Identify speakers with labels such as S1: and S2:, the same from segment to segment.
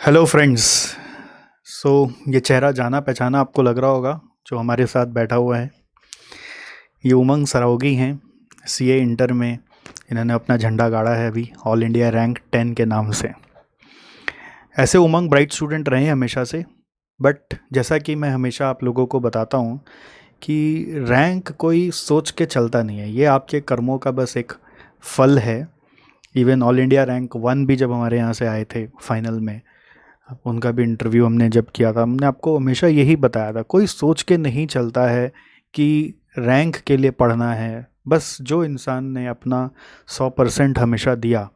S1: Hello friends. सो ये चेहरा जाना पहचाना आपको लग रहा होगा जो हमारे साथ बैठा हुआ है। ये उमंग सरावगी हैं। सीए इंटर में इन्होंने अपना झंडा गाड़ा है अभी ऑल इंडिया रैंक 10 के नाम से। ऐसे उमंग ब्राइट स्टूडेंट रहे हैं हमेशा से। बट जैसा कि मैं हमेशा आप लोगों को बताता हूँ कि रैंक कोई सोच के चलता नहीं है, ये आपके कर्मों का बस एक फल है। इवन ऑल इंडिया रैंक 1 भी जब हमारे यहाँ से आए थे फाइनल में, उनका भी इंटरव्यू हमने जब किया था, हमने आपको हमेशा यही बताया था, कोई सोच के नहीं चलता है कि रैंक के लिए पढ़ना है। बस जो इंसान ने अपना 100% हमेशा दिया,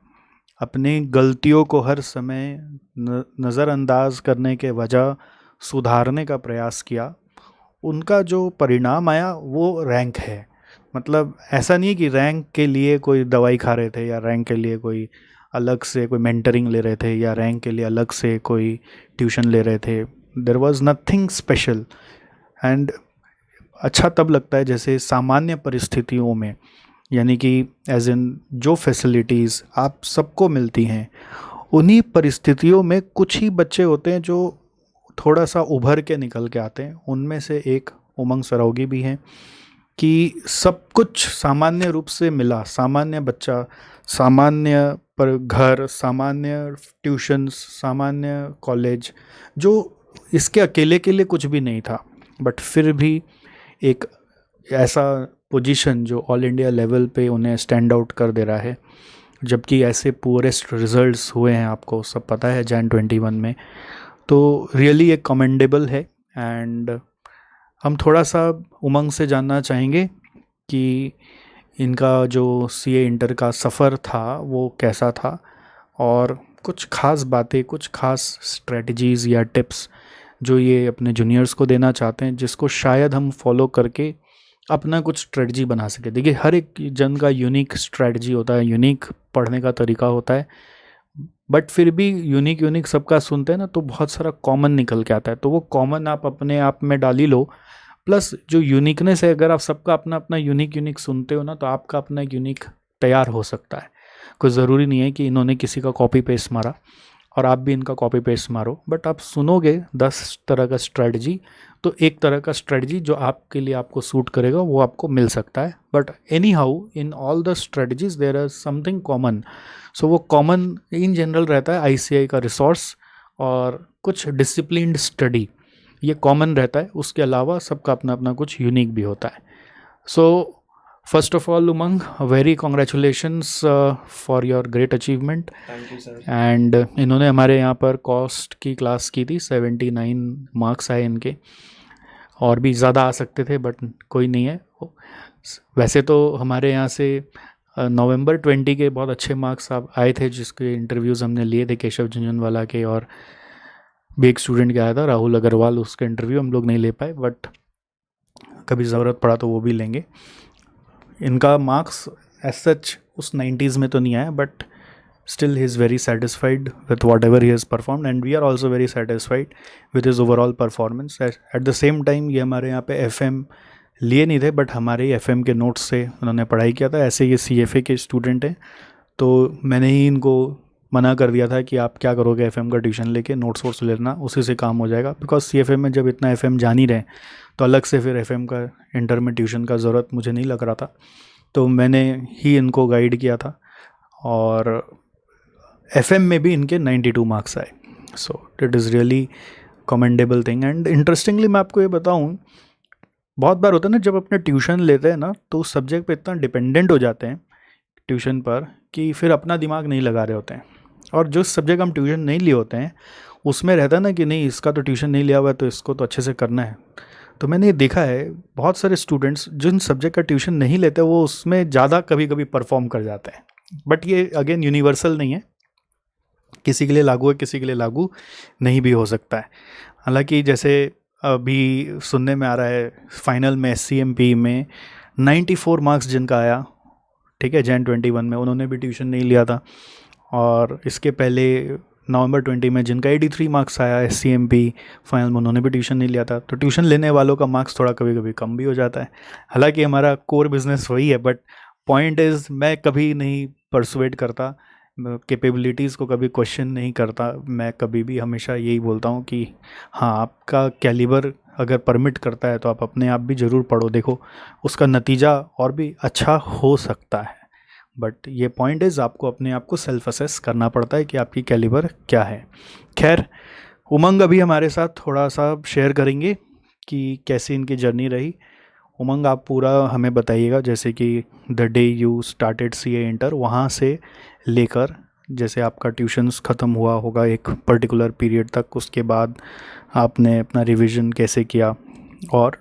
S1: अपनी गलतियों को हर समय नज़रअंदाज करने के वजह सुधारने का प्रयास किया, उनका जो परिणाम आया वो रैंक है। मतलब ऐसा नहीं है कि रैंक के लिए कोई दवाई खा रहे थे, या रैंक के लिए कोई अलग से कोई मेंटरिंग ले रहे थे, या रैंक के लिए अलग से कोई ट्यूशन ले रहे थे। There was nothing special. And अच्छा तब लगता है जैसे सामान्य परिस्थितियों में, यानी कि एज इन जो फैसिलिटीज़ आप सबको मिलती हैं, उन्हीं परिस्थितियों में कुछ ही बच्चे होते हैं जो थोड़ा सा उभर के निकल के आते हैं। उनमें से एक उमंग सरावगी भी हैं कि सब कुछ सामान्य रूप से मिला, सामान्य बच्चा, सामान्य पर घर, सामान्य ट्यूशन्स, सामान्य कॉलेज, जो इसके अकेले के लिए कुछ भी नहीं था। बट फिर भी एक ऐसा पोजीशन जो ऑल इंडिया लेवल पे उन्हें स्टैंड आउट कर दे रहा है, जबकि ऐसे पुअरेस्ट रिजल्ट्स हुए हैं, आपको सब पता है जैन 21 में। तो रियली एक कमेंडेबल है। एंड हम थोड़ा सा उमंग से जानना चाहेंगे कि इनका जो सीए इंटर का सफ़र था वो कैसा था, और कुछ ख़ास बातें, कुछ ख़ास स्ट्रेटजीज़ या टिप्स जो ये अपने जूनियर्स को देना चाहते हैं, जिसको शायद हम फॉलो करके अपना कुछ स्ट्रेटजी बना सके। देखिए, हर एक जन का यूनिक स्ट्रेटजी होता है, यूनिक पढ़ने का तरीका होता है। बट फिर भी यूनिक यूनिक सबका सुनते हैं ना, तो बहुत सारा कॉमन निकल के आता है। तो वो कॉमन आप अपने आप में डाल ही लो, प्लस जो यूनिकनेस है, अगर आप सबका अपना अपना यूनिक यूनिक सुनते हो ना, तो आपका अपना एक यूनिक तैयार हो सकता है। कोई ज़रूरी नहीं है कि इन्होंने किसी का कॉपी पेस्ट मारा और आप भी इनका कॉपी पेस्ट मारो। बट आप सुनोगे 10 तरह का स्ट्रेटजी, तो एक तरह का स्ट्रेटजी जो आपके लिए आपको सूट करेगा वो आपको मिल सकता है। But anyhow, in all the strategies there are something common. So वो कॉमन इन जनरल रहता है आईसीआई का रिसोर्स और कुछ डिसिप्लिन्ड स्टडी, ये कॉमन रहता है। उसके अलावा सबका अपना अपना कुछ यूनिक भी होता है। So first of all Umang, very congratulations for your great achievement.
S2: Thank you sir.
S1: And इन्होंने हमारे यहाँ पर कॉस्ट की क्लास की थी, 79 मार्क्स आए इनके। और भी ज़्यादा आ सकते थे बट कोई नहीं है। वैसे तो हमारे यहाँ से नवंबर 20 के बहुत अच्छे मार्क्स आप आए थे, जिसके इंटरव्यूज़ हमने लिए थे केशव झुंझुनवाला के, और भी एक स्टूडेंट के आया था राहुल अग्रवाल, उसका इंटरव्यू हम लोग नहीं ले पाए, बट कभी ज़रूरत पड़ा तो वो भी लेंगे। इनका मार्क्स एज सच उस 90s में तो नहीं आया, but still he is very satisfied with whatever he has performed, and we are also very satisfied with his overall performance. At the same time, ये हमारे यहाँ पे FM लिए नहीं थे, बट हमारे FM के नोट्स से उन्होंने पढ़ाई किया था। ऐसे ये CFA के स्टूडेंट हैं, तो मैंने ही इनको मना कर दिया था कि आप क्या करोगे FM का ट्यूशन लेके, नोट्स वोट्स लेना, उसी से काम हो जाएगा। बिकॉज CFA में जब इतना FM जान ही रहे, तो अलग से फिर FM का इंटर में ट्यूशन का ज़रूरत मुझे नहीं लग रहा था, तो मैंने ही इनको गाइड किया था। और FM में भी इनके 92 मार्क्स आए। So it is really commendable thing. And interestingly मैं आपको ये बताऊँ, बहुत बार होता है ना, जब अपने ट्यूशन लेते हैं ना, तो उस सब्जेक्ट पे इतना डिपेंडेंट हो जाते हैं ट्यूशन पर कि फिर अपना दिमाग नहीं लगा रहे होते हैं। और जो सब्जेक्ट हम ट्यूशन नहीं लिए होते हैं, उसमें रहता है ना कि नहीं, इसका तो ट्यूशन नहीं लिया हुआ है तो इसको तो अच्छे से करना है। तो मैंने ये देखा है, बहुत सारे स्टूडेंट्स जिन सब्जेक्ट का ट्यूशन नहीं लेते, वो उसमें ज़्यादा कभी कभी परफॉर्म कर जाते हैं। बट ये अगेन यूनिवर्सल नहीं है, किसी के लिए लागू है, किसी के लिए लागू नहीं भी हो सकता है। हालांकि जैसे अभी सुनने में आ रहा है, फाइनल में SCMP में 94 मार्क्स जिनका आया, ठीक है, जैन 21 में, उन्होंने भी ट्यूशन नहीं लिया था। और इसके पहले नवंबर 20 में जिनका 83 मार्क्स आया SCMP फाइनल में, उन्होंने भी ट्यूशन नहीं लिया था। तो ट्यूशन लेने वालों का मार्क्स थोड़ा कभी कभी कम भी हो जाता है। हालांकि हमारा कोर बिजनेस वही है, बट पॉइंट इज़, मैं कभी नहीं परसुएट करता कैपेबिलिटीज़ को कभी क्वेश्चन नहीं करता। मैं कभी भी हमेशा यही बोलता हूँ कि हाँ, आपका कैलिबर अगर परमिट करता है तो आप अपने आप भी ज़रूर पढ़ो, देखो उसका नतीजा और भी अच्छा हो सकता है। बट ये पॉइंट इज़ आपको अपने आप को सेल्फ असेस करना पड़ता है कि आपकी कैलिबर क्या है। खैर, उमंग अभी हमारे साथ थोड़ा सा शेयर करेंगे कि कैसी इनकी जर्नी रही। उमंग, आप पूरा हमें बताइएगा, जैसे कि the day you started CA inter, वहाँ से लेकर जैसे आपका ट्यूशन्स ख़त्म हुआ होगा एक पर्टिकुलर पीरियड तक, उसके बाद आपने अपना रिवीजन कैसे किया और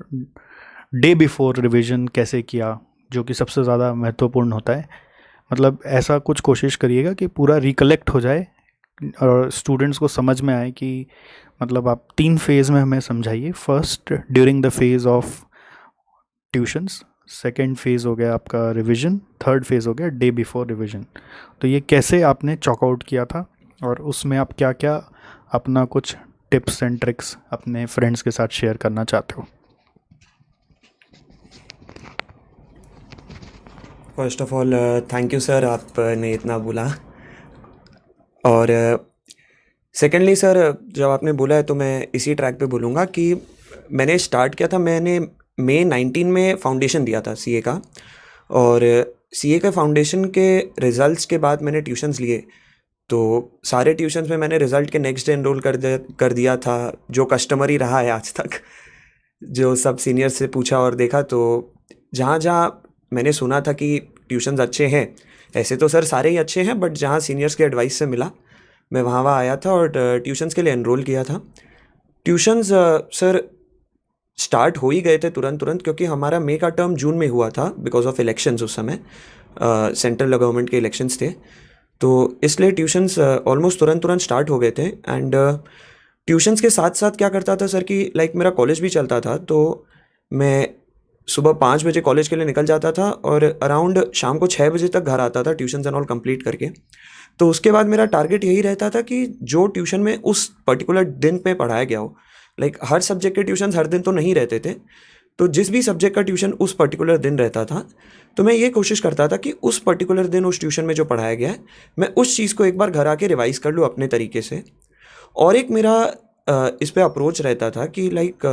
S1: डे बिफोर रिवीजन कैसे किया, जो कि सबसे ज़्यादा महत्वपूर्ण होता है। मतलब ऐसा कुछ कोशिश करिएगा कि पूरा रिकलेक्ट हो जाए और स्टूडेंट्स को समझ में आए कि मतलब आप 3 फेज़ में हमें समझाइए। First during the phase of tuitions, second phase हो गया आपका रिवीजन, थर्ड फेज़ हो गया डे बिफोर रिवीजन। तो ये कैसे आपने चॉकआउट किया था और उसमें आप क्या क्या अपना कुछ टिप्स एंड ट्रिक्स अपने फ्रेंड्स के साथ शेयर करना चाहते हो?
S2: First of all thank you sir, आपने इतना बोला। और सेकेंडली सर, जब आपने बोला है तो मैं इसी ट्रैक पे बोलूँगा कि मैंने स्टार्ट किया था, मैंने मई 19 में फाउंडेशन दिया था सीए का। और सीए के फाउंडेशन के रिज़ल्ट्स के बाद मैंने ट्यूशन्स लिए। तो सारे ट्यूशन्स में मैंने रिज़ल्ट के नेक्स्ट डे एनरोल कर दिया था, जो कस्टमरी रहा है आज तक। जो सब सीनियर्स से पूछा और देखा, तो जहाँ जहाँ मैंने सुना था कि ट्यूशन्स अच्छे हैं, ऐसे तो सर सारे ही अच्छे हैं, बट जहाँ सीनियर्स के एडवाइस से मिला मैं वहाँ वहाँ आया था और ट्यूशन्स के लिए एनरोल किया था। ट्यूशन्स सर स्टार्ट हो ही गए थे तुरंत तुरंत, क्योंकि हमारा मई का टर्म जून में हुआ था बिकॉज ऑफ इलेक्शंस। उस समय सेंट्रल गवर्नमेंट के इलेक्शंस थे, तो इसलिए ट्यूशन्स ऑलमोस्ट तुरंत तुरंत स्टार्ट हो गए थे। एंड ट्यूशन्स के साथ साथ क्या करता था सर कि लाइक मेरा कॉलेज भी चलता था, तो मैं सुबह 5 बजे कॉलेज के लिए निकल जाता था और अराउंड शाम को 6 बजे तक घर आता था ट्यूशन्स एंड ऑल कंप्लीट करके। तो उसके बाद मेरा टारगेट यही रहता था कि जो ट्यूशन में उस पर्टिकुलर दिन पे पढ़ाया गया हो, लाइक हर सब्जेक्ट के ट्यूशन्स हर दिन तो नहीं रहते थे, तो जिस भी सब्जेक्ट का ट्यूशन उस पर्टिकुलर दिन रहता था, तो मैं ये कोशिश करता था कि उस पर्टिकुलर दिन उस ट्यूशन में जो पढ़ाया गया है, मैं उस चीज़ को एक बार घर आके रिवाइज़ कर लूँ अपने तरीके से। और एक मेरा इस पे अप्रोच रहता था कि लाइक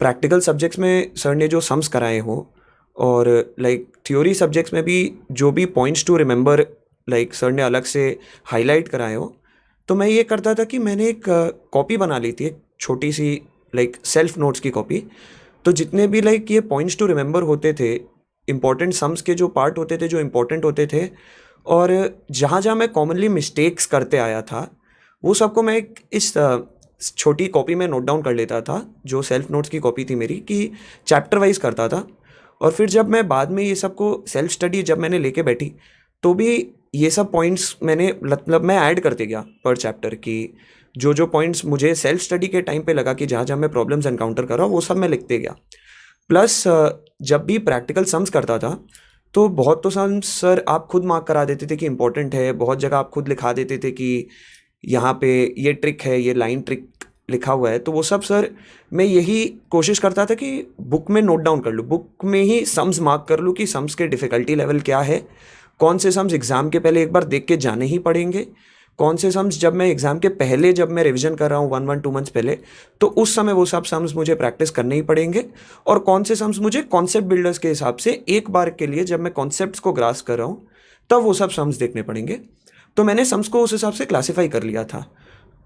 S2: प्रैक्टिकल सब्जेक्ट्स में सर ने जो सम्स कराए हो, और लाइक थ्योरी सब्जेक्ट्स में भी जो भी points to remember like sir ने अलग से हाईलाइट कराए हो, तो मैं ये करता था कि मैंने एक कॉपी बना ली थी, एक छोटी सी लाइक सेल्फ नोट्स की कॉपी। तो जितने भी लाइक ये पॉइंट्स टू रिमेंबर होते थे, इंपॉर्टेंट सम्स के जो पार्ट होते थे जो इंपॉर्टेंट होते थे, और जहाँ जहाँ मैं कॉमनली मिस्टेक्स करते आया था, वो सबको मैं एक इस छोटी कॉपी में नोट डाउन कर लेता था, जो सेल्फ नोट्स की कॉपी थी मेरी, कि चैप्टर वाइज करता था। और फिर जब मैं बाद में ये सबको सेल्फ स्टडी जब मैंने लेके बैठी, तो भी ये सब पॉइंट्स मैंने मतलब मैं ऐड करते गया पर चैप्टर की। जो जो पॉइंट्स मुझे सेल्फ स्टडी के टाइम पे लगा कि जहाँ जहाँ मैं प्रॉब्लम्स एनकाउंटर कर रहा हूँ, वो सब मैं लिखते गया। प्लस जब भी प्रैक्टिकल सम्स करता था, तो बहुत तो सम्स सर आप खुद मार्क करा देते थे कि इंपॉर्टेंट है, बहुत जगह आप खुद लिखा देते थे कि यहाँ पे ये ट्रिक है, ये लाइन ट्रिक लिखा हुआ है। तो वो सब सर मैं यही कोशिश करता था कि बुक में नोट डाउन कर लूँ, बुक में ही सम्स मार्क कर लूँ कि सम्स के डिफ़िकल्टी लेवल क्या है, कौन से सम्स एग्ज़ाम के पहले एक बार देख के जाने ही पड़ेंगे, कौन से सम्स जब मैं एग्ज़ाम के पहले जब मैं रिवीजन कर रहा हूँ 1-2 मंथ्स पहले, तो उस समय वो सब सम्स मुझे प्रैक्टिस करने ही पड़ेंगे, और कौन से सम्स मुझे कॉन्सेप्ट बिल्डर्स के हिसाब से एक बार के लिए जब मैं कॉन्सेप्ट्स को ग्रास्प कर रहा हूँ तब वो सब सम्स देखने पड़ेंगे। तो मैंने सम्स को उस हिसाब से क्लासीफाई कर लिया था।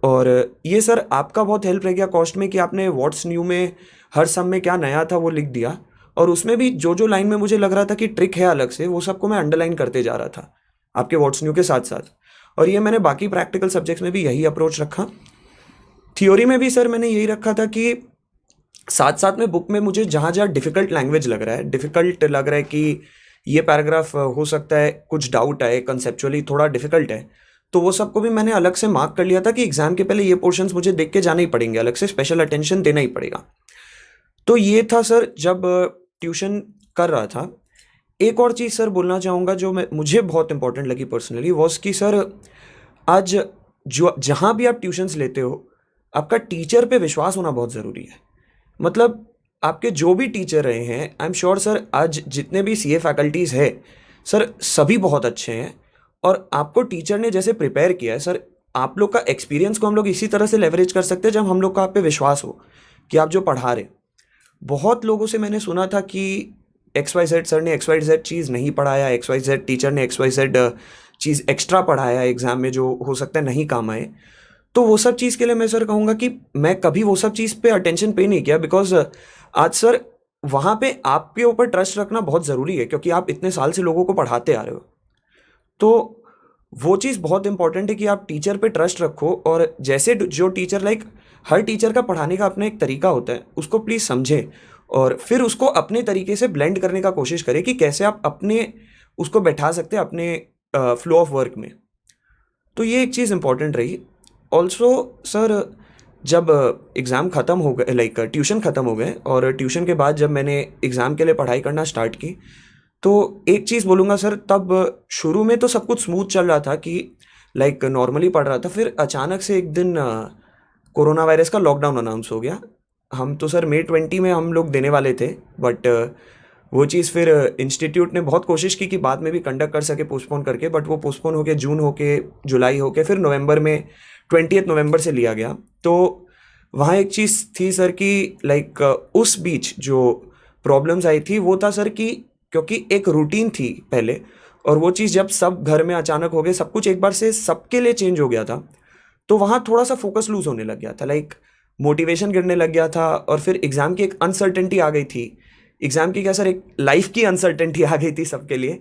S2: और ये सर आपका बहुत हेल्प रह गया कॉस्ट में कि आपने व्हाट्स न्यू में हर सम में क्या नया था वो लिख दिया, और उसमें भी जो जो लाइन में मुझे लग रहा था कि ट्रिक है अलग से, वो सबको मैं अंडरलाइन करते जा रहा था आपके व्हाट्स न्यू के साथ साथ। और ये मैंने बाकी प्रैक्टिकल सब्जेक्ट्स में भी यही अप्रोच रखा। थ्योरी में भी सर मैंने यही रखा था कि साथ साथ में बुक में मुझे जहाँ जहाँ डिफ़िकल्ट लैंग्वेज लग रहा है, डिफ़िकल्ट लग रहा है कि ये पैराग्राफ हो सकता है कुछ डाउट आए, कंसेप्चुअली थोड़ा डिफ़िकल्ट है, तो वो सबको भी मैंने अलग से मार्क कर लिया था कि एग्ज़ाम के पहले ये पोर्शंस मुझे देख के जाने ही पड़ेंगे, अलग से स्पेशल अटेंशन देना ही पड़ेगा। तो ये था सर जब ट्यूशन कर रहा था। एक और चीज़ सर बोलना चाहूँगा जो मुझे बहुत इंपॉर्टेंट लगी पर्सनली, वॉस कि सर आज जो जहाँ भी आप ट्यूशन्स लेते हो, आपका टीचर पे विश्वास होना बहुत ज़रूरी है। मतलब आपके जो भी टीचर रहे हैं, आई एम श्योर सर आज जितने भी सीए फैकल्टीज़ है सर, सभी बहुत अच्छे हैं। और आपको टीचर ने जैसे प्रिपेयर किया है सर, आप लोग का एक्सपीरियंस को हम लोग इसी तरह से लेवरेज कर सकते हैं जब हम लोग का आप पे विश्वास हो कि आप जो पढ़ा रहे। बहुत लोगों से मैंने सुना था कि एक्स वाई जेड सर ने एक्स वाई जेड चीज़ नहीं पढ़ाया, एक्स वाई जेड टीचर ने एक्स वाई जेड चीज़ एक्स्ट्रा पढ़ाया एग्ज़ाम में जो हो सकता है नहीं काम आए। तो वो सब चीज़ के लिए मैं सर कहूँगा कि मैं कभी वो सब चीज़ पे अटेंशन पे नहीं किया, बिकॉज आज सर वहाँ पे आपके ऊपर ट्रस्ट रखना बहुत ज़रूरी है, क्योंकि आप इतने साल से लोगों को पढ़ाते आ रहे हो। तो वो चीज़ बहुत इंपॉर्टेंट है कि आप टीचर पे ट्रस्ट रखो, और जैसे जो टीचर हर टीचर का पढ़ाने का अपना एक तरीका होता है, उसको प्लीज़ समझें और फिर उसको अपने तरीके से ब्लेंड करने का कोशिश करें कि कैसे आप अपने उसको बैठा सकते हैं अपने फ्लो ऑफ वर्क में। तो ये एक चीज़ इंपॉर्टेंट रही। ऑल्सो सर, जब एग्ज़ाम ख़त्म हो गए, ट्यूशन ख़त्म हो गए, और ट्यूशन के बाद जब मैंने एग्ज़ाम के लिए पढ़ाई करना स्टार्ट की, तो एक चीज़ बोलूँगा सर, तब शुरू में तो सब कुछ स्मूथ चल रहा था कि नॉर्मली पढ़ रहा था। फिर अचानक से एक दिन कोरोना वायरस का लॉकडाउन अनाउंस हो गया। हम तो सर May 20 में हम लोग देने वाले थे, बट वो चीज़ फिर इंस्टीट्यूट ने बहुत कोशिश की कि बाद में भी कंडक्ट कर सके पोस्टपोन करके, बट वो पोस्टपोन हो के जून हो के जुलाई हो के फिर नवंबर में 20 नवंबर से लिया गया। तो वहाँ एक चीज़ थी सर कि उस बीच जो प्रॉब्लम्स आई थी वो था सर कि क्योंकि एक रूटीन थी पहले, और वो चीज़ जब सब घर में अचानक हो गए, सब कुछ एक बार से सबके लिए चेंज हो गया था, तो वहाँ थोड़ा सा फोकस लूज होने लग गया था, मोटिवेशन गिरने लग गया था। और फिर एग्ज़ाम की एक अनसर्टेनिटी आ गई थी। एग्ज़ाम की क्या सर, एक लाइफ की अनसर्टेनिटी आ गई थी सबके लिए।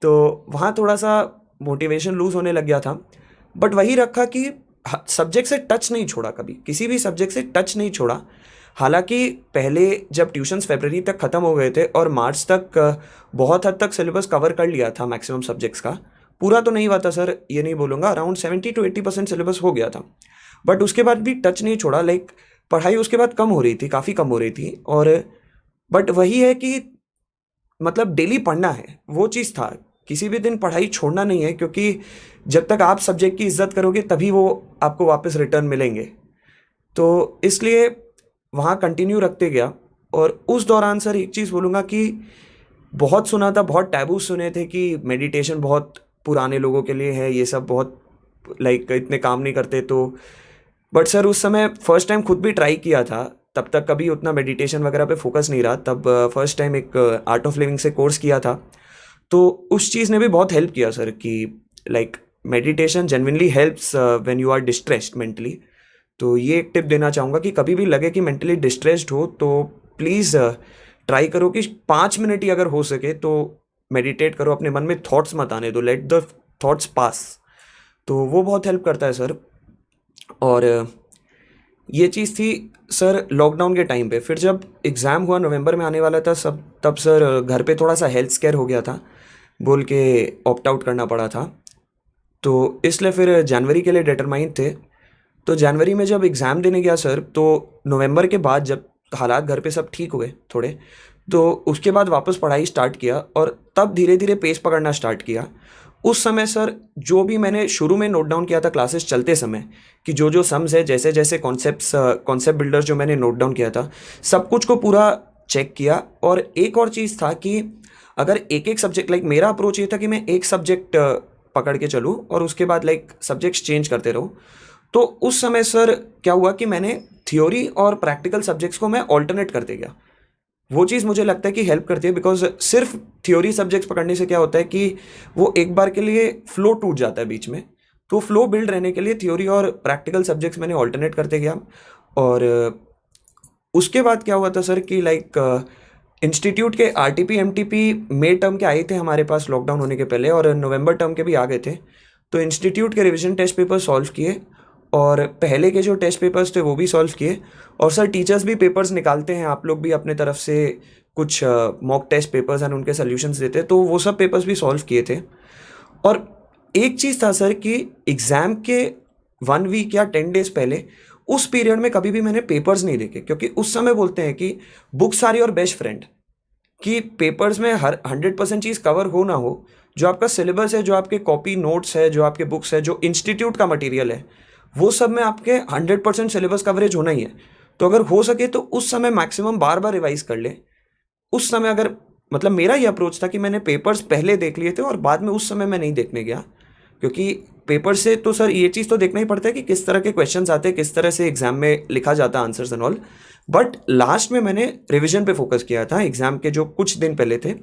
S2: तो वहाँ थोड़ा सा मोटिवेशन लूज होने लग गया था, बट वही रखा कि सब्जेक्ट से टच नहीं छोड़ा, कभी किसी भी सब्जेक्ट से टच नहीं छोड़ा। हालांकि पहले जब ट्यूशन्स फरवरी तक ख़त्म हो गए थे और मार्च तक बहुत हद तक सिलेबस कवर कर लिया था मैक्सिमम सब्जेक्ट्स का, पूरा तो नहीं हुआ था सर, ये नहीं बोलूँगा, अराउंड 70 to 80% सिलेबस हो गया था, बट उसके बाद भी टच नहीं छोड़ा। पढ़ाई उसके बाद कम हो रही थी, काफ़ी कम हो रही थी, और बट वही है कि डेली पढ़ना है, वो चीज़ था। किसी भी दिन पढ़ाई छोड़ना नहीं है, क्योंकि जब तक आप सब्जेक्ट की इज्जत करोगे तभी वो आपको वापस रिटर्न मिलेंगे। तो इसलिए वहाँ कंटिन्यू रखते गया। और उस दौरान सर एक चीज़ बोलूँगा कि बहुत सुना था, बहुत टैबू सुने थे कि मेडिटेशन बहुत पुराने लोगों के लिए है, ये सब बहुत इतने काम नहीं करते। तो बट सर उस समय फर्स्ट टाइम खुद भी ट्राई किया था, तब तक कभी उतना मेडिटेशन वगैरह पे फोकस नहीं रहा। तब फर्स्ट टाइम एक आर्ट ऑफ लिविंग से कोर्स किया था, तो उस चीज़ ने भी बहुत हेल्प किया सर कि meditation genuinely helps when you are distressed mentally. तो ये एक टिप देना चाहूँगा कि कभी भी लगे कि मेंटली डिस्ट्रेस्ड हो तो प्लीज़ ट्राई करो कि 5 मिनट ही अगर हो सके तो मेडिटेट करो, अपने मन में थॉट्स मत आने दो, लेट द थॉट्स पास। तो वो बहुत हेल्प करता है सर। और ये चीज़ थी सर लॉकडाउन के टाइम पे। फिर जब एग्ज़ाम हुआ, नवंबर में आने वाला था सब, तब सर घर पे थोड़ा सा हेल्थ स्केयर हो गया था, बोल के ऑप्ट आउट करना पड़ा था। तो इसलिए फिर जनवरी के लिए डिटरमाइन थे। तो जनवरी में जब एग्ज़ाम देने गया सर, तो नवंबर के बाद जब हालात घर पे सब ठीक हुए थोड़े, तो उसके बाद वापस पढ़ाई स्टार्ट किया, और तब धीरे धीरे पेस पकड़ना स्टार्ट किया। उस समय सर जो भी मैंने शुरू में नोट डाउन किया था क्लासेस चलते समय, कि जो जो सम्स है, जैसे जैसे कॉन्सेप्ट बिल्डर जो मैंने नोट डाउन किया था, सब कुछ को पूरा चेक किया। और एक और चीज़ था कि अगर एक एक सब्जेक्ट, मेरा अप्रोच ये था कि मैं एक सब्जेक्ट पकड़ के चलूँ और उसके बाद सब्जेक्ट्स चेंज करते रहूँ। तो उस समय सर क्या हुआ कि मैंने थ्योरी और प्रैक्टिकल सब्जेक्ट्स को मैं ऑल्टरनेट करते गया। वो चीज़ मुझे लगता है कि हेल्प करती है, बिकॉज सिर्फ थ्योरी सब्जेक्ट्स पकड़ने से क्या होता है कि वो एक बार के लिए फ्लो टूट जाता है बीच में। तो फ्लो बिल्ड रहने के लिए थ्योरी और प्रैक्टिकल सब्जेक्ट्स मैंने ऑल्टरनेट करते गया। और उसके बाद क्या हुआ था सर कि इंस्टीट्यूट के आरटीपी एमटीपी मई टर्म के आए थे हमारे पास लॉकडाउन होने के पहले, और नवंबर टर्म के भी आ गए थे। तो इंस्टीट्यूट के रिवीजन टेस्ट पेपर सॉल्व किए, और पहले के जो टेस्ट पेपर्स थे वो भी सॉल्व किए। और सर टीचर्स भी पेपर्स निकालते हैं, आप लोग भी अपने तरफ से कुछ मॉक टेस्ट पेपर्स एंड उनके सॉल्यूशंस देते, तो वो सब पेपर्स भी सॉल्व किए थे। और एक चीज़ था सर कि एग्ज़ाम के 1 वीक या 10 डेज पहले, उस पीरियड में कभी भी मैंने पेपर्स नहीं देखे, क्योंकि उस समय बोलते हैं कि books are your best friend, कि पेपर्स में हर 100% चीज़ कवर हो ना हो, जो आपका सिलेबस है, जो आपके कॉपी नोट्स है, जो आपके बुक्स है, जो इंस्टीट्यूट का मटेरियल है, वो सब में आपके 100% सिलेबस कवरेज होना ही है। तो अगर हो सके तो उस समय मैक्सिमम बार बार रिवाइज कर ले। उस समय अगर मेरा ये अप्रोच था कि मैंने पेपर्स पहले देख लिए थे और बाद में उस समय मैं नहीं देखने गया। क्योंकि पेपर से तो सर ये चीज़ तो देखना ही पड़ता है कि किस तरह के क्वेश्चंस आते हैं, किस तरह से एग्जाम में लिखा जाता है answers and all. But last में मैंने रिवीजन पे फोकस किया था एग्जाम के जो कुछ दिन पहले थे।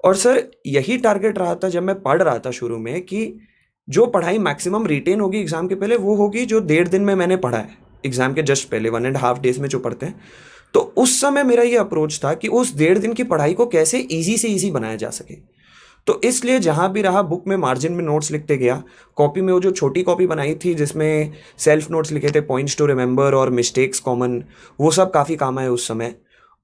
S2: और सर यही टारगेट रहा था जब मैं पढ़ रहा था शुरू में, कि जो पढ़ाई मैक्सिमम रिटेन होगी एग्जाम के पहले वो होगी जो 1.5 दिन में मैंने पढ़ा है एग्जाम के जस्ट पहले, 1.5 डेज में जो पढ़ते हैं। तो उस समय मेरा ये अप्रोच था कि उस 1.5 दिन की पढ़ाई को कैसे ईजी से ईजी बनाया जा सके। तो इसलिए जहाँ भी रहा बुक में मार्जिन में नोट्स लिखते गया। कॉपी में वो जो छोटी कॉपी बनाई थी जिसमें सेल्फ नोट्स लिखे थे, पॉइंट्स टू रिमेंबर और मिस्टेक्स कॉमन, वो सब काफ़ी काम आए उस समय।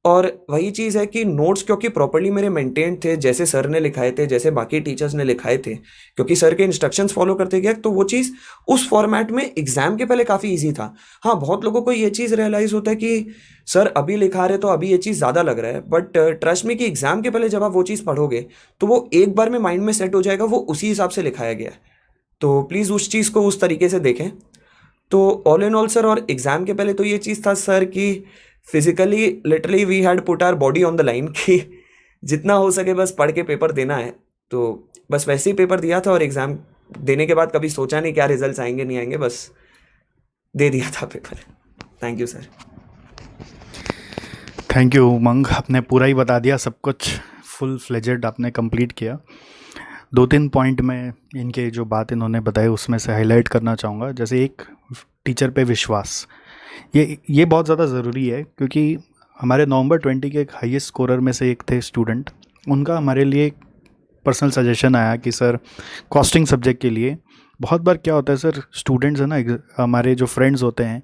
S2: और वही चीज़ है कि नोट्स क्योंकि प्रॉपर्ली मेरे मेंटेन थे, जैसे सर ने लिखाए थे, जैसे बाकी टीचर्स ने लिखाए थे, क्योंकि सर के इंस्ट्रक्शंस फॉलो करते गया, तो वो चीज़ उस फॉर्मेट में एग्जाम के पहले काफ़ी ईजी था। हाँ, बहुत लोगों को ये चीज़ रियलाइज़ होता है कि सर अभी लिखा रहे तो अभी ये चीज़ ज़्यादा लग रहा है, बट ट्रस्ट में कि एग्जाम के पहले जब आप वो चीज़ पढ़ोगे तो वो एक बार में माइंड में सेट हो जाएगा, वो उसी हिसाब से लिखाया गया है। तो प्लीज़ उस चीज़ को उस तरीके से देखें। तो ऑल इन ऑल सर, और एग्ज़ाम के पहले तो ये चीज़ था सर कि physically literally we had put our body on the line कि जितना हो सके बस पढ़ के पेपर देना है। तो बस वैसे ही पेपर दिया था, और एग्ज़ाम देने के बाद कभी सोचा नहीं क्या रिजल्ट्स आएंगे नहीं आएंगे, बस दे दिया था paper. Thank you sir.
S1: Thank you Umang, आपने पूरा ही बता दिया सब कुछ, फुल फ्लेजेड आपने कंप्लीट किया। 2-3 पॉइंट में इनके जो बात इन्होंने बताई उसमें से हाईलाइट करना चाहूँगा। जैसे एक, टीचर पे विश्वास, ये बहुत ज़्यादा ज़रूरी है, क्योंकि हमारे नवंबर 20 के एक हाईएस्ट स्कोरर में से एक थे स्टूडेंट। उनका हमारे लिए एक पर्सनल सजेशन आया कि सर कॉस्टिंग सब्जेक्ट के लिए बहुत बार क्या होता है सर, स्टूडेंट्स है ना, हमारे जो फ्रेंड्स होते हैं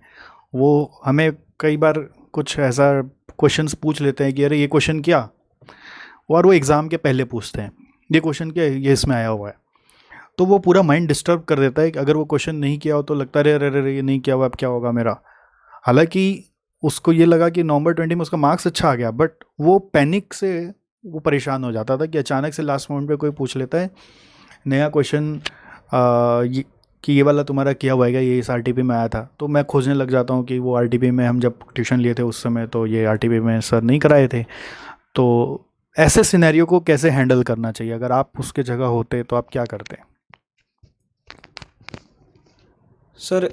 S1: वो हमें कई बार कुछ ऐसा क्वेश्चंस पूछ लेते हैं कि अरे ये क्वेश्चन क्या, और वो एग्ज़ाम के पहले पूछते हैं ये क्वेश्चन क्या है, ये इसमें आया हुआ है। तो वो पूरा माइंड डिस्टर्ब कर देता है कि अगर वो क्वेश्चन नहीं किया हो तो लगता है अरे अरे अरे ये नहीं किया हुआ, अब क्या होगा मेरा। हालांकि उसको ये लगा कि नवंबर 20 में उसका मार्क्स अच्छा आ गया, बट वो पैनिक से वो परेशान हो जाता था कि अचानक से लास्ट मोमेंट पे कोई पूछ लेता है नया क्वेश्चन कि ये वाला तुम्हारा किया हुआ है क्या, ये इस आरटीपी में आया था। तो मैं खोजने लग जाता हूँ कि वो आरटीपी में हम जब ट्यूशन लिए थे उस समय तो ये आरटीपी में सर नहीं कराए थे। तो ऐसे सिनेरियो को कैसे हैंडल करना चाहिए, अगर आप उसके जगह होते तो आप क्या करते?
S2: सर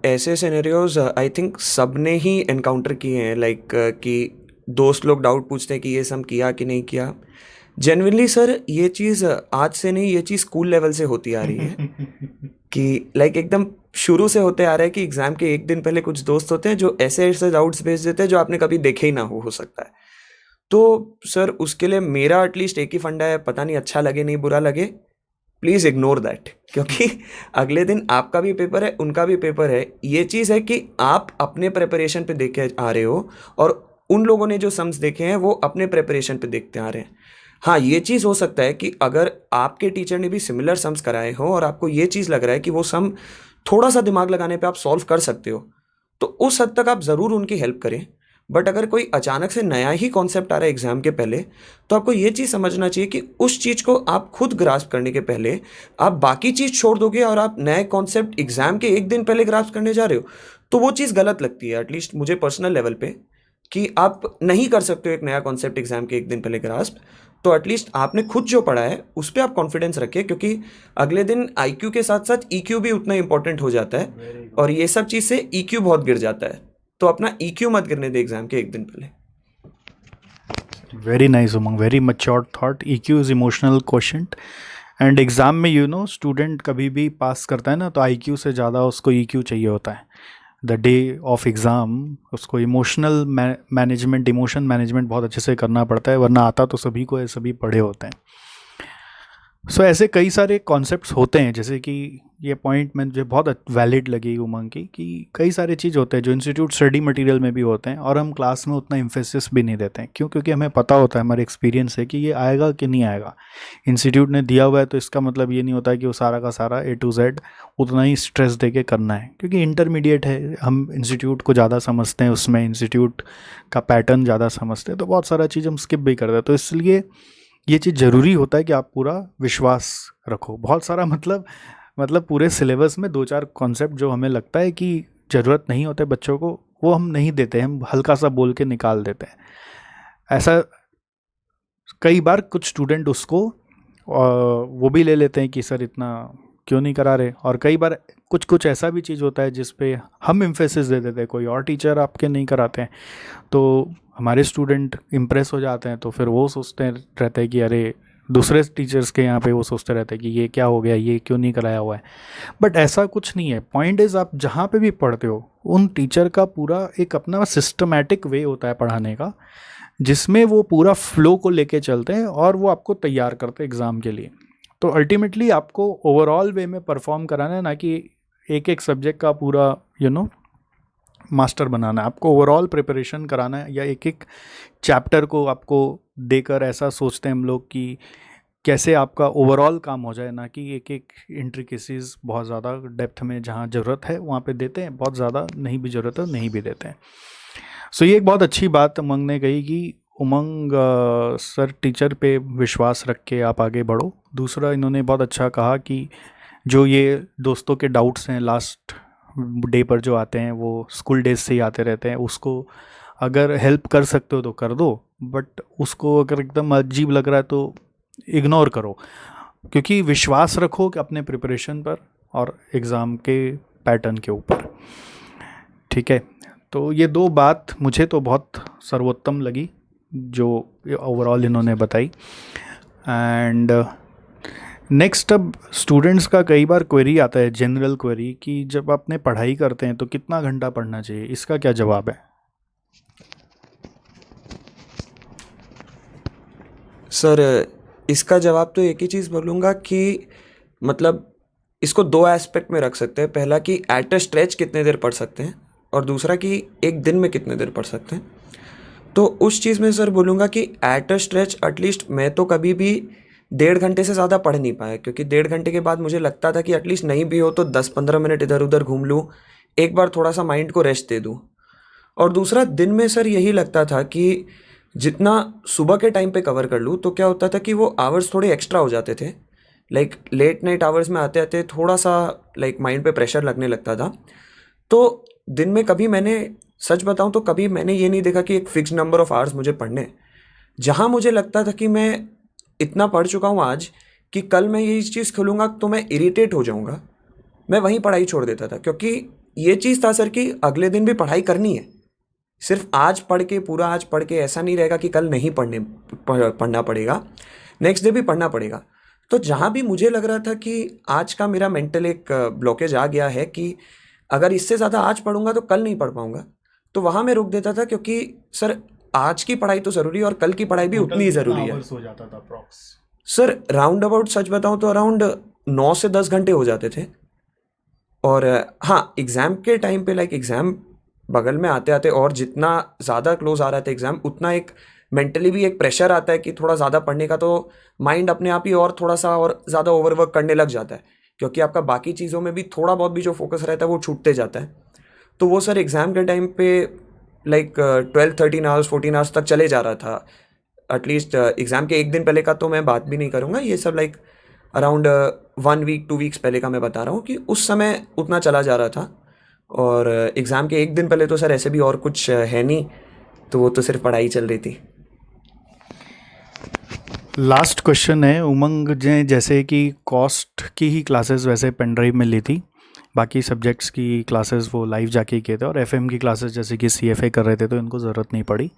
S2: ऐसे सिनेरियोज आई थिंक सब ने ही एनकाउंटर किए हैं, लाइक कि दोस्त लोग डाउट पूछते हैं कि ये सम किया कि नहीं किया। जेन्युइनली सर ये चीज़ आज से नहीं, ये चीज़ स्कूल लेवल से होती आ रही है कि लाइक एकदम शुरू से होते आ रहा है कि एग्ज़ाम के एक दिन पहले कुछ दोस्त होते हैं जो ऐसे ऐसे डाउट्स भेज देते हैं जो आपने कभी देखे ही ना हो सकता है। तो सर उसके लिए मेरा एटलीस्ट एक ही फंडा है, पता नहीं अच्छा लगे नहीं बुरा लगे, प्लीज़ इग्नोर दैट, क्योंकि अगले दिन आपका भी पेपर है उनका भी पेपर है। ये चीज़ है कि आप अपने प्रिपरेशन पे देख के आ रहे हो, और उन लोगों ने जो सम्स देखे हैं वो अपने प्रिपरेशन पे देखते आ रहे हैं। हाँ, ये चीज़ हो सकता है कि अगर आपके टीचर ने भी सिमिलर सम्स कराए हो और आपको ये चीज़ लग रहा है कि वो सम थोड़ा सा दिमाग लगाने पे आप सॉल्व कर सकते हो, तो उस हद तक आप ज़रूर उनकी हेल्प करें। बट अगर कोई अचानक से नया ही कॉन्सेप्ट आ रहा है एग्ज़ाम के पहले, तो आपको ये चीज़ समझना चाहिए कि उस चीज़ को आप खुद ग्रास्प करने के पहले आप बाकी चीज़ छोड़ दोगे और आप नए कॉन्सेप्ट एग्ज़ाम के एक दिन पहले ग्रास्प करने जा रहे हो, तो वो चीज़ गलत लगती है एटलीस्ट मुझे पर्सनल लेवल पे, कि आप नहीं कर सकते हो एक नया कॉन्सेप्ट एग्ज़ाम के एक दिन पहले ग्रास्प। तो एटलीस्ट आपने खुद जो पढ़ा है उस पर आप कॉन्फिडेंस रखें, क्योंकि अगले दिन आईक्यू के साथ साथ ईक्यू भी उतना इंपॉर्टेंट हो जाता है, और ये सब चीज़ से ईक्यू बहुत गिर जाता है। तो अपना ईक्यू मत गिरने दे एग्ज़ाम के एक दिन पहले।
S1: Very nice Umang, very mature thought. EQ is emotional क्वेश्चंट, and exam में स्टूडेंट कभी भी पास करता है ना तो आईक्यू से ज़्यादा उसको ईक्यू चाहिए होता है। द डे ऑफ एग्ज़ाम उसको इमोशनल मैनेजमेंट, इमोशन मैनेजमेंट बहुत अच्छे से करना पड़ता है, वरना आता तो सभी को है, सभी पढ़े होते हैं। सो ऐसे कई सारे कॉन्सेप्ट्स होते हैं, जैसे कि ये पॉइंट में मुझे बहुत वैलिड लगी उमंग की, कि कई सारे चीज़ होते हैं जो इंस्टीट्यूट स्टडी मटेरियल में भी होते हैं और हम क्लास में उतना एम्फेसिस भी नहीं देते हैं। क्यों? क्योंकि हमें पता होता है, हमारे एक्सपीरियंस है कि ये आएगा कि नहीं आएगा। इंस्टीट्यूट ने दिया हुआ है तो इसका मतलब ये नहीं होता कि वो सारा का सारा A to Z उतना ही स्ट्रेस दे के करना है, क्योंकि इंटरमीडिएट है, हम इंस्टीट्यूट को ज़्यादा समझते हैं, उसमें इंस्टीट्यूट का पैटर्न ज़्यादा समझते हैं, तो बहुत सारा चीज़ हम स्किप भी करते हैं। तो इसलिए ये चीज़ ज़रूरी होता है कि आप पूरा विश्वास रखो। बहुत सारा मतलब पूरे सिलेबस में 2-4 कॉन्सेप्ट जो हमें लगता है कि ज़रूरत नहीं होते बच्चों को, वो हम नहीं देते, हम हल्का सा बोल के निकाल देते हैं। ऐसा कई बार कुछ स्टूडेंट उसको वो भी ले लेते हैं कि सर इतना क्यों नहीं करा रहे। और कई बार कुछ कुछ ऐसा भी चीज़ होता है जिस पे हम इम्फेसिस दे देते हैं, कोई और टीचर आपके नहीं कराते हैं, तो हमारे स्टूडेंट इम्प्रेस हो जाते हैं, तो फिर वो सोचते रहते हैं कि अरे दूसरे टीचर्स के यहाँ पे वो सोचते रहते हैं कि ये क्या हो गया, ये क्यों नहीं कराया हुआ है। बट ऐसा कुछ नहीं है। पॉइंट इज़, आप जहाँ पे भी पढ़ते हो उन टीचर का पूरा एक अपना सिस्टमैटिक वे होता है पढ़ाने का, जिसमें वो पूरा फ्लो को लेके चलते हैं और वो आपको तैयार करते हैं एग्ज़ाम के लिए। तो अल्टीमेटली आपको ओवरऑल वे में परफॉर्म कराना है, ना कि एक एक सब्जेक्ट का पूरा मास्टर बनाना है। आपको ओवरऑल प्रिपरेशन कराना है, या एक एक चैप्टर को आपको देकर ऐसा सोचते हैं हम लोग कि कैसे आपका ओवरऑल काम हो जाए, ना कि एक एक इंट्रिकेसीज बहुत ज़्यादा डेप्थ में जहाँ ज़रूरत है वहाँ पे देते हैं, बहुत ज़्यादा नहीं भी ज़रूरत है नहीं भी देते हैं। सो ये एक बहुत अच्छी बात उमंग ने कही कि उमंग सर टीचर पे विश्वास रख के आप आगे बढ़ो। दूसरा इन्होंने बहुत अच्छा कहा कि जो ये दोस्तों के डाउट्स हैं लास्ट डे पर जो आते हैं, वो स्कूल डेज से ही आते रहते हैं, उसको अगर हेल्प कर सकते हो तो कर दो, बट उसको अगर एकदम अजीब लग रहा है तो इग्नोर करो, क्योंकि विश्वास रखो कि अपने प्रिपरेशन पर और एग्ज़ाम के पैटर्न के ऊपर। ठीक है, तो ये दो बात मुझे तो बहुत सर्वोत्तम लगी जो ओवरऑल इन्होंने बताई। एंड नेक्स्ट, अब स्टूडेंट्स का कई बार क्वेरी आता है, जनरल क्वेरी, कि जब अपने पढ़ाई करते हैं तो कितना घंटा पढ़ना चाहिए, इसका क्या जवाब है?
S2: सर इसका जवाब तो एक ही चीज़ बोलूँगा कि मतलब इसको दो एस्पेक्ट में रख सकते हैं। पहला कि एट अ स्ट्रेच कितने देर पढ़ सकते हैं, और दूसरा कि एक दिन में कितने देर पढ़ सकते हैं। तो उस चीज़ में सर बोलूँगा कि एट अ स्ट्रेच एटलीस्ट मैं तो कभी भी 1.5 घंटे से ज़्यादा पढ़ नहीं पाया, क्योंकि 1.5 घंटे के बाद मुझे लगता था कि एटलीस्ट नहीं भी हो तो 10-15 मिनट इधर उधर घूम लूँ, एक बार थोड़ा सा माइंड को रेस्ट दे दूँ। और दूसरा दिन में सर यही लगता था कि जितना सुबह के टाइम पे कवर कर लूँ तो क्या होता था कि वो आवर्स थोड़े एक्स्ट्रा हो जाते थे। लाइक लेट नाइट आवर्स में आते आते थोड़ा सा लाइक माइंड पे प्रेशर लगने लगता था। तो दिन में कभी मैंने, सच बताऊँ तो कभी मैंने ये नहीं देखा कि एक फिक्स नंबर ऑफ आवर्स मुझे पढ़ने। जहाँ मुझे लगता था कि मैं इतना पढ़ चुका हूँ आज कि कल मैं ये चीज़ खोलूँगा तो मैं इरिटेट हो जाऊँगा, मैं वहीं पढ़ाई छोड़ देता था। क्योंकि ये चीज़ था सर कि अगले दिन भी पढ़ाई करनी है। सिर्फ आज पढ़ के, पूरा आज पढ़ के ऐसा नहीं रहेगा कि कल नहीं पढ़ना पड़ेगा, नेक्स्ट डे भी पढ़ना पड़ेगा। तो जहाँ भी मुझे लग रहा था कि आज का मेरा मेंटल एक ब्लॉकेज आ गया है कि अगर इससे ज़्यादा आज पढ़ूंगा तो कल नहीं पढ़ पाऊंगा, तो वहाँ मैं रुक देता था। क्योंकि सर आज की पढ़ाई तो ज़रूरी है और कल की पढ़ाई भी उतनी ही ज़रूरी है।
S1: हो जाता था approx?
S2: Sir round about such बताऊँ तो अराउंड 9 से 10 घंटे हो जाते थे। और हाँ, एग्ज़ाम के टाइम पे लाइक एग्ज़ाम बगल में आते आते और जितना ज़्यादा क्लोज आ रहा था एग्ज़ाम, उतना एक मेंटली भी एक प्रेशर आता है कि थोड़ा ज़्यादा पढ़ने का, तो माइंड अपने आप ही और थोड़ा सा और ज़्यादा ओवरवर्क करने लग जाता है, क्योंकि आपका बाकी चीज़ों में भी थोड़ा बहुत भी जो फोकस रहता है वो छूटते जाता है। तो वो सर एग्ज़ाम के टाइम पे लाइक 12-13 आवर्स 14 आवर्स तक चले जा रहा था। एटलीस्ट एग्ज़ाम के एक दिन पहले का तो मैं बात भी नहीं करूँगा, ये सब लाइक अराउंड 1 वीक 2 वीक्स पहले का मैं बता रहा हूँ कि उस समय उतना चला जा रहा था। और एग्ज़ाम के एक दिन पहले तो सर ऐसे भी और कुछ है नहीं, तो वो तो सिर्फ पढ़ाई चल रही थी।
S1: लास्ट क्वेश्चन है, उमंग ने जैसे कि कॉस्ट की ही क्लासेस वैसे पेन ड्राइव में ली थी, बाकी सब्जेक्ट्स की क्लासेस वो लाइव जाके ही किए थे, और एफएम की क्लासेस जैसे कि सीएफए कर रहे थे तो इनको ज़रूरत नहीं पड़ी।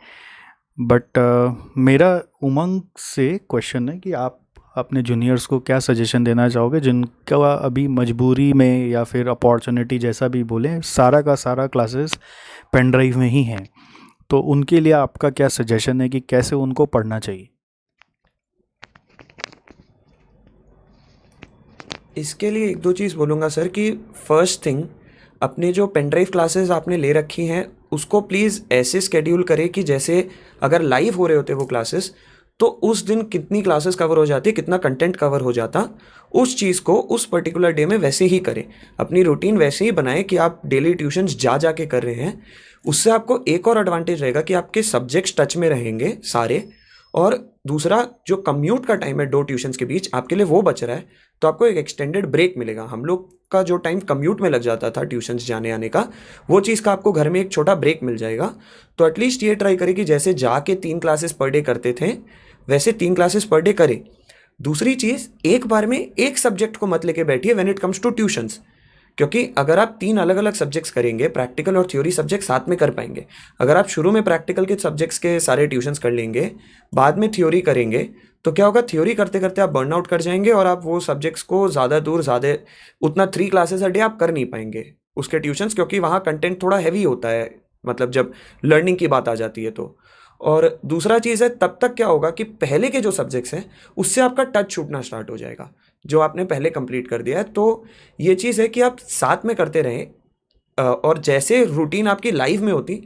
S1: बट मेरा उमंग से क्वेश्चन है कि आप अपने जूनियर्स को क्या सजेशन देना चाहोगे जिनका अभी मजबूरी में या फिर अपॉर्चुनिटी जैसा भी बोलें, सारा का सारा क्लासेस पेन ड्राइव में ही हैं, तो उनके लिए आपका क्या सजेशन है कि कैसे उनको पढ़ना चाहिए?
S2: इसके लिए एक दो चीज़ बोलूँगा सर कि फर्स्ट थिंग, अपने जो पेन ड्राइव क्लासेस आपने ले रखी हैं उसको प्लीज़ ऐसे स्केड्यूल करें कि जैसे अगर लाइव हो रहे होते वो क्लासेस, तो उस दिन कितनी क्लासेस कवर हो जाती, कितना कंटेंट कवर हो जाता, उस चीज़ को उस पर्टिकुलर डे में वैसे ही करें। अपनी रूटीन वैसे ही बनाएं कि आप डेली ट्यूशन्स जा के कर रहे हैं। उससे आपको एक और एडवांटेज रहेगा कि आपके सब्जेक्ट्स टच में रहेंगे सारे, और दूसरा जो कम्यूट का टाइम है 2 ट्यूशन्स के बीच आपके लिए वो बच रहा है, तो आपको एक एक्सटेंडेड ब्रेक मिलेगा। हम लोग का जो टाइम कम्यूट में लग जाता था ट्यूशन्स जाने आने का, वो चीज़ का आपको घर में एक छोटा ब्रेक मिल जाएगा। तो एटलीस्ट ये ट्राई करें कि जैसे जाके 3 क्लासेस पर डे करते थे वैसे 3 क्लासेस पर डे करें। दूसरी चीज़, एक बार में एक सब्जेक्ट को मत लेके बैठिए when it comes to tuitions, क्योंकि अगर आप 3 अलग-अलग सब्जेक्ट्स करेंगे, प्रैक्टिकल और थ्योरी सब्जेक्ट साथ में कर पाएँगे। अगर आप शुरू में प्रैक्टिकल के सब्जेक्ट्स के सारे ट्यूशंस कर लेंगे, बाद में थ्योरी करेंगे, तो क्या होगा, थ्योरी करते-करते आप बर्न आउट कर जाएँगे और आप वो सब्जेक्ट्स को ज़्यादा उतना 3 क्लासेस अ डे आप कर नहीं पाएँगे, उसके ट्यूशंस, क्योंकि वहाँ कंटेंट थोड़ा हेवी होता है, मतलब जब लर्निंग की बात आ जाती है तो। और दूसरा चीज़ है, तब तक क्या होगा कि पहले के जो सब्जेक्ट्स हैं, उससे आपका टच छूटना स्टार्ट हो जाएगा, जो आपने पहले कंप्लीट कर दिया है। तो ये चीज़ है कि आप साथ में करते रहें, और जैसे रूटीन आपकी लाइव में होती,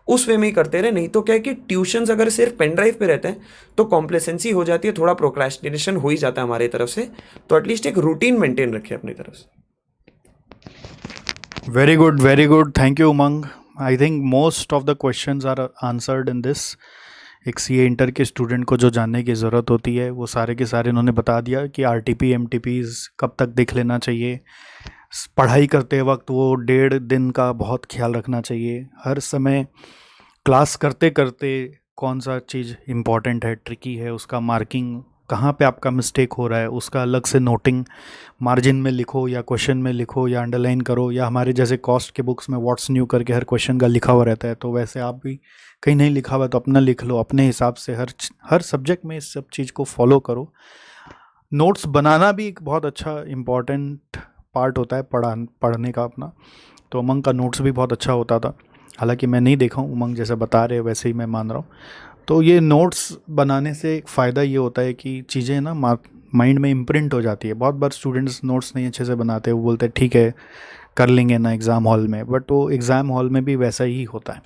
S2: उस वे में ही करते रहें। नहीं तो क्या है कि ट्यूशंस अगर सिर्फ पेन ड्राइव पे रहते हैं, तो कॉम्प्लेसेंसी हो जाती है, थोड़ा प्रोक्रेस्टिनेशन हो ही जाता है हमारी तरफ से। तो एटलीस्ट एक रूटीन मेंटेन रखें अपनी तरफ से।
S1: Very good, very good, thank you Umang. I think most of the questions are answered in this. एक सीए इंटर के स्टूडेंट को जो जानने की ज़रूरत होती है वो सारे के सारे इन्होंने बता दिया कि आरटीपी एमटीपीज़ कब तक देख लेना चाहिए। पढ़ाई करते वक्त वो 1.5 दिन का बहुत ख्याल रखना चाहिए। हर समय क्लास करते करते कौन सा चीज़ इम्पॉर्टेंट है, ट्रिकी है, उसका मार्किंग कहाँ पे आपका मिस्टेक हो रहा है उसका अलग से नोटिंग मार्जिन में लिखो या क्वेश्चन में लिखो या अंडरलाइन करो, या हमारे जैसे कॉस्ट के बुक्स में व्हाट्स न्यू करके हर क्वेश्चन का लिखा हुआ रहता है, तो वैसे आप भी कहीं नहीं लिखा हुआ तो अपना लिख लो अपने हिसाब से। हर सब्जेक्ट में इस सब चीज़ को फॉलो करो। नोट्स बनाना भी एक बहुत अच्छा इम्पॉर्टेंट पार्ट होता है पढ़ने का अपना। तो उमंग का नोट्स भी बहुत अच्छा होता था, हालांकि मैं नहीं देखा हूँ, उमंग जैसे बता रहे हैं वैसे ही मैं मान रहा हूँ। तो ये नोट्स बनाने से एक फ़ायदा ये होता है कि चीज़ें ना माइंड में इम्प्रिंट हो जाती है। बहुत बार स्टूडेंट्स नोट्स नहीं अच्छे से बनाते, वो बोलते हैं ठीक है कर लेंगे ना एग्ज़ाम हॉल में, बट वो एग्ज़ाम हॉल में भी वैसा ही होता है।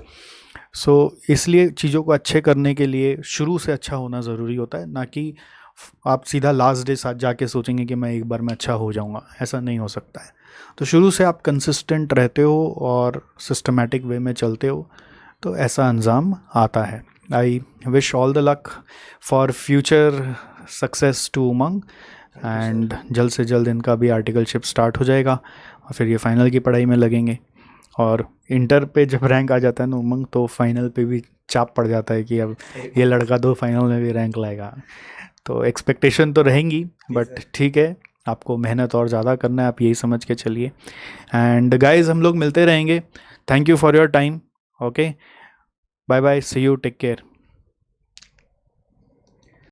S1: इसलिए चीज़ों को अच्छे करने के लिए शुरू से अच्छा होना ज़रूरी होता है, ना कि आप सीधा लास्ट डे साथ जाके सोचेंगे कि मैं एक बार में अच्छा हो जाऊंगा, ऐसा नहीं हो सकता है। तो शुरू से आप कंसिस्टेंट रहते हो और सिस्टमेटिक वे में चलते हो तो ऐसा अंजाम आता है। I wish all the luck for future success to Umang, and जल्द से जल्द इनका भी आर्टिकलशिप स्टार्ट हो जाएगा और फिर ये फाइनल की पढ़ाई में लगेंगे। और इंटर पे जब रैंक आ जाता है ना उमंग, तो फाइनल पे भी चाप पड़ जाता है कि अब ये लड़का तो फाइनल में भी रैंक लाएगा। तो एक्सपेक्टेशन तो रहेंगी, बट ठीक है, आपको मेहनत और ज़्यादा करना है, आप यही समझ के चलिए। एंड गाइस हम लोग मिलते रहेंगे। Thank you for your time. Okay, bye bye, see you, take care.